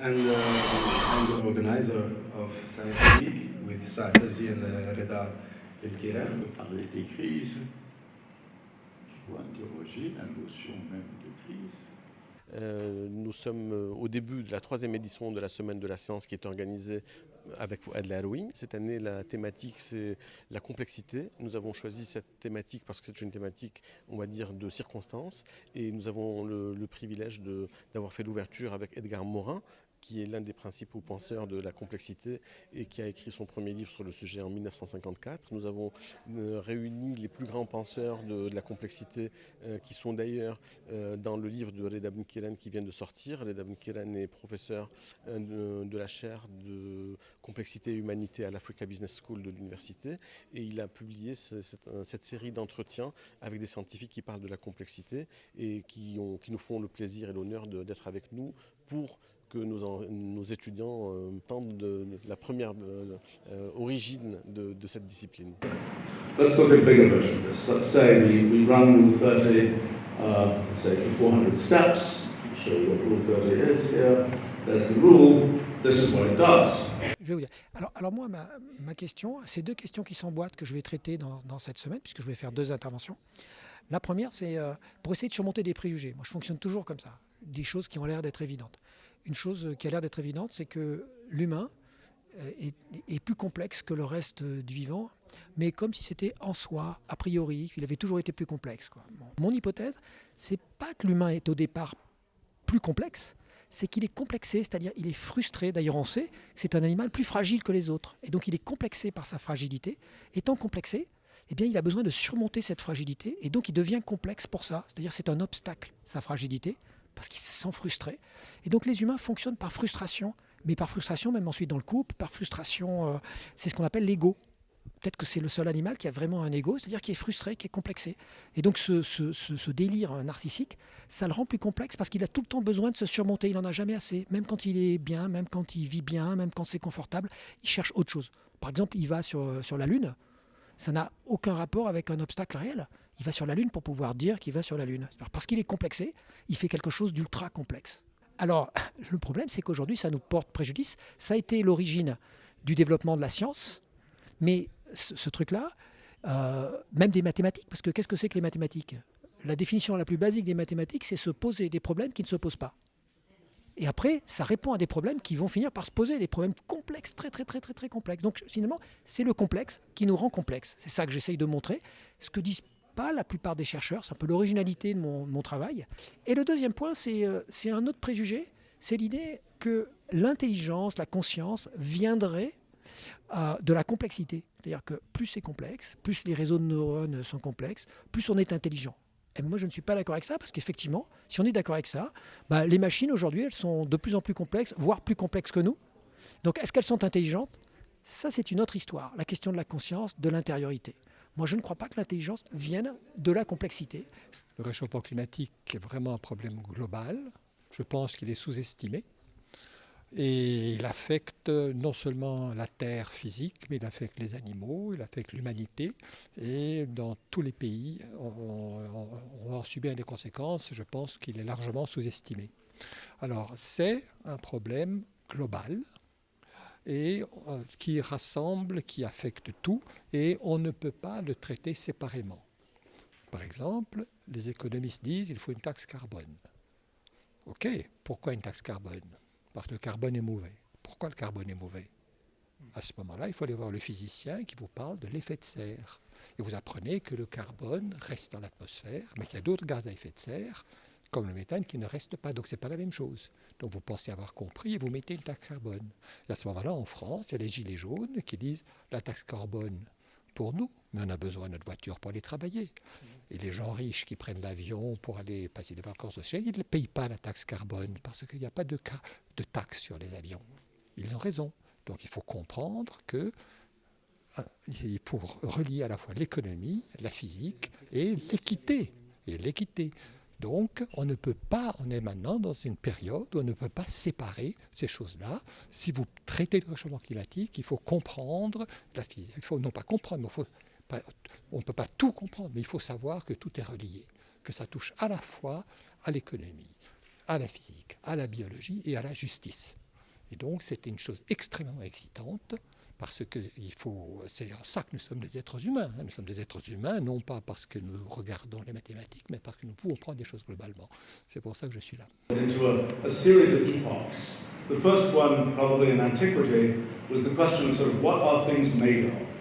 I'm the organizer of Science Week with Saatazi and Reda Ben-Kiran. Pour parler des crises, il faut interroger la notion même de crise. Nous sommes au début de la 3e édition de la Semaine de la Science qui est organisée avec Fouad Laroui. Cette année, la thématique, c'est la complexité. Nous avons choisi cette thématique parce que c'est une thématique, on va dire, de circonstances. Et nous avons le privilège d'avoir fait l'ouverture avec Edgar Morin, qui est l'un des principaux penseurs de la complexité et qui a écrit son premier livre sur le sujet en 1954. Nous avons réuni les plus grands penseurs de la complexité qui sont d'ailleurs dans le livre de Reda Ben-Kiran qui vient de sortir. Reda Ben-Kiran est professeur de la chaire de complexité et humanité à l'Africa Business School de l'université et il a publié cette série d'entretiens avec des scientifiques qui parlent de la complexité et qui nous font le plaisir et l'honneur d'être avec nous pour que nos étudiants tentent de la première origine de cette discipline. Let's look at a bigger version of this. Let's say we run Rule 30, let's say for 400 steps. I'll show you what Rule 30 is here. There's the rule. This is what it does. Je vais vous dire. Alors moi, ma question, c'est 2 questions qui s'emboîtent que je vais traiter dans cette semaine, puisque je vais faire 2 interventions. La première, c'est pour essayer de surmonter des préjugés. Moi, je fonctionne toujours comme ça, des choses qui ont l'air d'être évidentes. Une chose qui a l'air d'être évidente, c'est que l'humain est plus complexe que le reste du vivant, mais comme si c'était en soi, a priori, il avait toujours été plus complexe, quoi. Bon. Mon hypothèse, c'est pas que l'humain est au départ plus complexe, c'est qu'il est complexé, c'est-à-dire il est frustré. D'ailleurs, on sait que c'est un animal plus fragile que les autres, et donc il est complexé par sa fragilité. Étant complexé, eh bien, il a besoin de surmonter cette fragilité, et donc il devient complexe pour ça, c'est-à-dire c'est un obstacle, sa fragilité, parce qu'il se sent frustré. Et donc les humains fonctionnent par frustration, mais par frustration même ensuite dans le couple, par frustration, c'est ce qu'on appelle l'ego. Peut-être que c'est le seul animal qui a vraiment un ego, c'est-à-dire qui est frustré, qui est complexé. Et donc ce délire narcissique, ça le rend plus complexe parce qu'il a tout le temps besoin de se surmonter, il n'en a jamais assez. Même quand il est bien, même quand il vit bien, même quand c'est confortable, il cherche autre chose. Par exemple, il va sur la Lune, ça n'a aucun rapport avec un obstacle réel. Il va sur la Lune pour pouvoir dire qu'il va sur la Lune. Parce qu'il est complexé, il fait quelque chose d'ultra complexe. Alors, le problème, c'est qu'aujourd'hui, ça nous porte préjudice. Ça a été l'origine du développement de la science, mais ce truc-là, même des mathématiques, parce que qu'est-ce que c'est que les mathématiques ? La définition la plus basique des mathématiques, c'est se poser des problèmes qui ne se posent pas. Et après, ça répond à des problèmes qui vont finir par se poser, des problèmes complexes, très complexes. Donc, finalement, c'est le complexe qui nous rend complexes. C'est ça que j'essaye de montrer. Ce que disent pas la plupart des chercheurs, c'est un peu l'originalité de mon travail. Et le deuxième point, c'est un autre préjugé, c'est l'idée que l'intelligence, la conscience viendrait de la complexité. C'est-à-dire que plus c'est complexe, plus les réseaux de neurones sont complexes, plus on est intelligent. Et moi, je ne suis pas d'accord avec ça, parce qu'effectivement, si on est d'accord avec ça, les machines aujourd'hui, elles sont de plus en plus complexes, voire plus complexes que nous. Donc, est-ce qu'elles sont intelligentes ? Ça, c'est une autre histoire, la question de la conscience, de l'intériorité. Moi, je ne crois pas que l'intelligence vienne de la complexité. Le réchauffement climatique est vraiment un problème global. Je pense qu'il est sous-estimé. Et il affecte non seulement la terre physique, mais il affecte les animaux, il affecte l'humanité. Et dans tous les pays, on va en subir des conséquences. Je pense qu'il est largement sous-estimé. Alors, c'est un problème global et qui rassemble, qui affecte tout, et on ne peut pas le traiter séparément. Par exemple, les économistes disent qu'il faut une taxe carbone. Ok, pourquoi une taxe carbone ? Parce que le carbone est mauvais. Pourquoi le carbone est mauvais ? À ce moment-là, il faut aller voir le physicien qui vous parle de l'effet de serre. Et vous apprenez que le carbone reste dans l'atmosphère, mais qu'il y a d'autres gaz à effet de serre, comme le méthane, qui ne restent pas. Donc, ce n'est pas la même chose. Donc, vous pensez avoir compris et vous mettez une taxe carbone. Et à ce moment-là, en France, il y a les gilets jaunes qui disent la taxe carbone pour nous, mais on a besoin de notre voiture pour aller travailler. Et les gens riches qui prennent l'avion pour aller passer des vacances au ciel, ils ne payent pas la taxe carbone parce qu'il n'y a pas de taxe sur les avions. Ils ont raison. Donc il faut comprendre que pour relier à la fois l'économie, la physique et l'équité. Donc on ne peut pas, on est maintenant dans une période où on ne peut pas séparer ces choses-là. Si vous traitez le réchauffement climatique, il faut comprendre la physique. Il faut non pas comprendre, mais on ne peut pas tout comprendre, mais il faut savoir que tout est relié, que ça touche à la fois à l'économie, à la physique, à la biologie et à la justice. Et donc c'était une chose extrêmement excitante, parce que c'est en ça que nous sommes des êtres humains. Nous sommes des êtres humains, non pas parce que nous regardons les mathématiques, mais parce que nous pouvons prendre des choses globalement. C'est pour ça que je suis là. Into a series of epochs. The first one, probably in antiquity, was the question of sort of what are things made of?